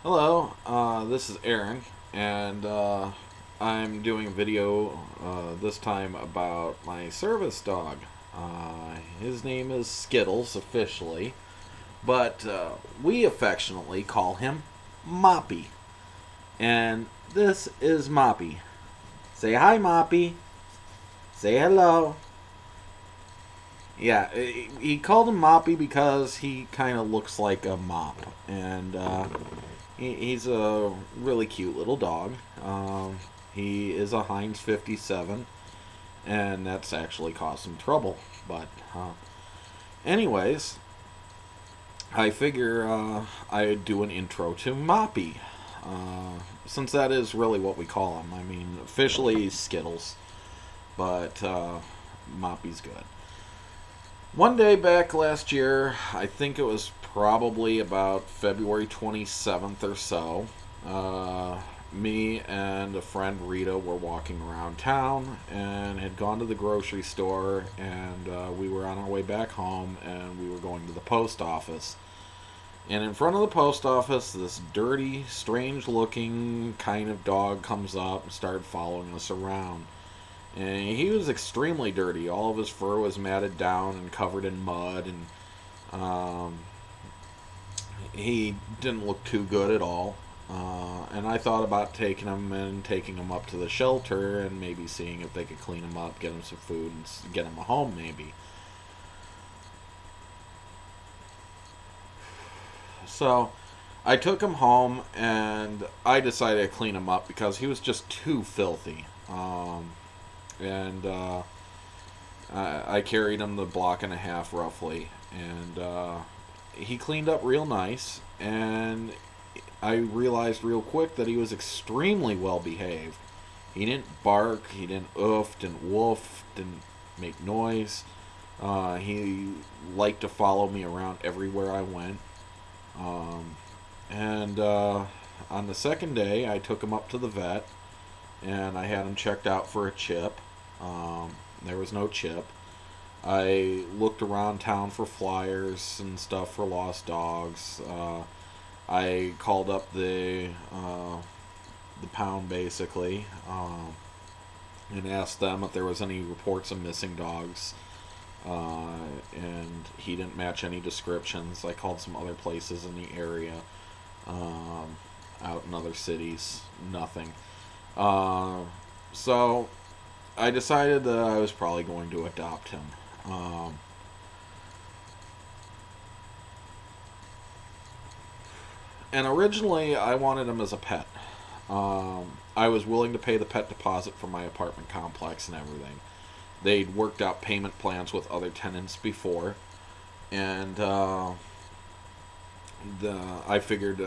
Hello, this is Aaron, and I'm doing a video this time about my service dog. His name is Skittles officially, but we affectionately call him Moppy. And this is Moppy. Say hi, Moppy. Say hello. Yeah, he called him Moppy because he kind of looks like a mop, and he's a really cute little dog. He is a Heinz 57, and that's actually caused some trouble. But, anyways, I figure I'd do an intro to Moppy, since that is really what we call him. I mean, officially he's Skittles, but Moppy's good. One day back last year, I think it was probably about February 27th or so, me and a friend Rita were walking around town and had gone to the grocery store, and we were on our way back home, and we were going to the post office. And in front of the post office, this dirty, strange looking kind of dog comes up and started following us around. And he was extremely dirty. All of his fur was matted down and covered in mud, and he didn't look too good at all. And I thought about taking him up to the shelter and maybe seeing if they could clean him up, get him some food, and get him a home maybe. So I took him home, and I decided to clean him up because he was just too filthy. And I carried him the block and a half roughly, and he cleaned up real nice, and I realized real quick that he was extremely well behaved. He didn't bark, he didn't oof, didn't woof, didn't make noise. He liked to follow me around everywhere I went. And on the second day, I took him up to the vet, and I had him checked out for a chip. There was no chip. I looked around town for flyers and stuff for lost dogs. I called up the pound basically, and asked them if there was any reports of missing dogs. And he didn't match any descriptions. I called some other places in the area, out in other cities. Nothing. So I decided that I was probably going to adopt him. And originally, I wanted him as a pet. I was willing to pay the pet deposit for my apartment complex and everything. They'd worked out payment plans with other tenants before, and I figured,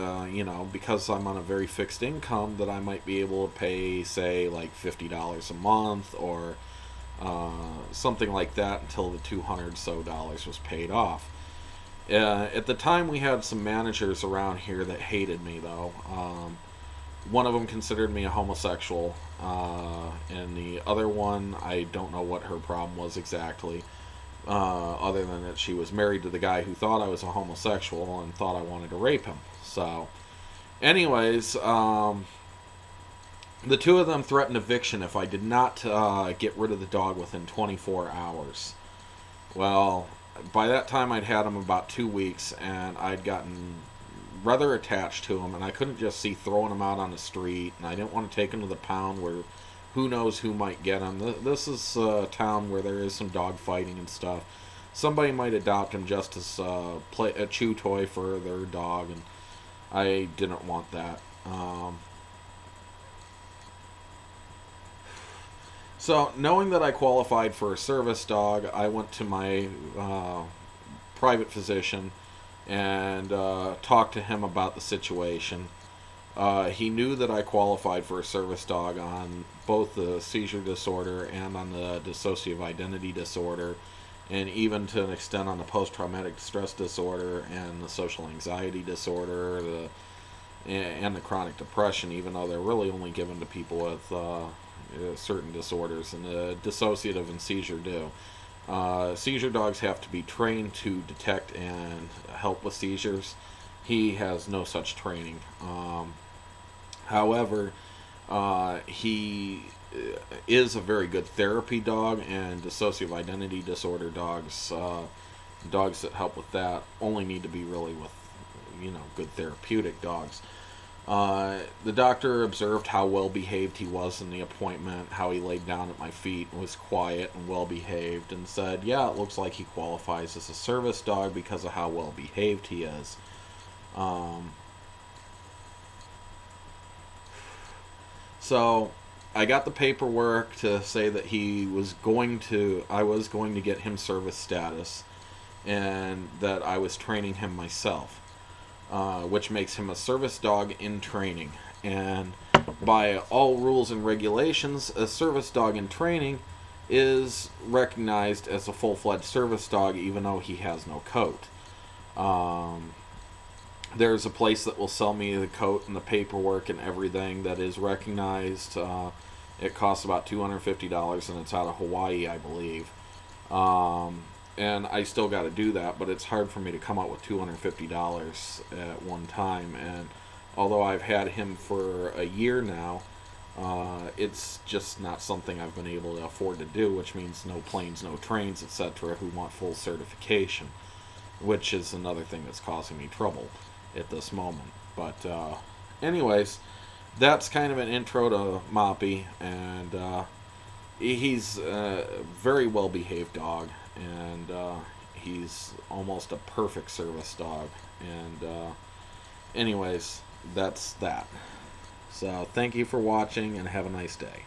because I'm on a very fixed income, that I might be able to pay, say, like $50 a month or something like that until the $200 so was paid off. At the time, we had some managers around here that hated me, though. One of them considered me a homosexual, and the other one, I don't know what her problem was exactly, other than that she was married to the guy who thought I was a homosexual and thought I wanted to rape him. So, anyways, the two of them threatened eviction if I did not get rid of the dog within 24 hours. Well, by that time I'd had him about 2 weeks, and I'd gotten rather attached to him, and I couldn't just see throwing him out on the street, and I didn't want to take him to the pound where who knows who might get him. This is a town where there is some dog fighting and stuff. Somebody might adopt him just as a chew toy for their dog, and I didn't want that. So, knowing that I qualified for a service dog, I went to my private physician and talked to him about the situation. He knew that I qualified for a service dog on both the seizure disorder and on the dissociative identity disorder, and even to an extent on the post-traumatic stress disorder and the social anxiety disorder, and the chronic depression, even though they're really only given to people with certain disorders, and the dissociative and seizure do. Seizure dogs have to be trained to detect and help with seizures. he has no such training. However, he is a very good therapy dog, and dissociative identity disorder dogs, dogs that help with that, only need to be really with, good therapeutic dogs. The doctor observed how well behaved he was in the appointment, how he laid down at my feet and was quiet and well behaved, and said, yeah, it looks like he qualifies as a service dog because of how well behaved he is. So I got the paperwork to say that I was going to get him service status, and that I was training him myself, which makes him a service dog in training. And by all rules and regulations, a service dog in training is recognized as a full-fledged service dog, even though he has no coat. There's a place that will sell me the coat and the paperwork and everything that is recognized. It costs about $250, and it's out of Hawaii, I believe. And I still got to do that, but it's hard for me to come out with $250 at one time. And although I've had him for a year now, it's just not something I've been able to afford to do, which means no planes, no trains, etc., who want full certification, which is another thing that's causing me trouble at this moment. But anyways, that's kind of an intro to Moppy, and he's a very well behaved dog, and he's almost a perfect service dog. And anyways, that's that. So thank you for watching, and have a nice day.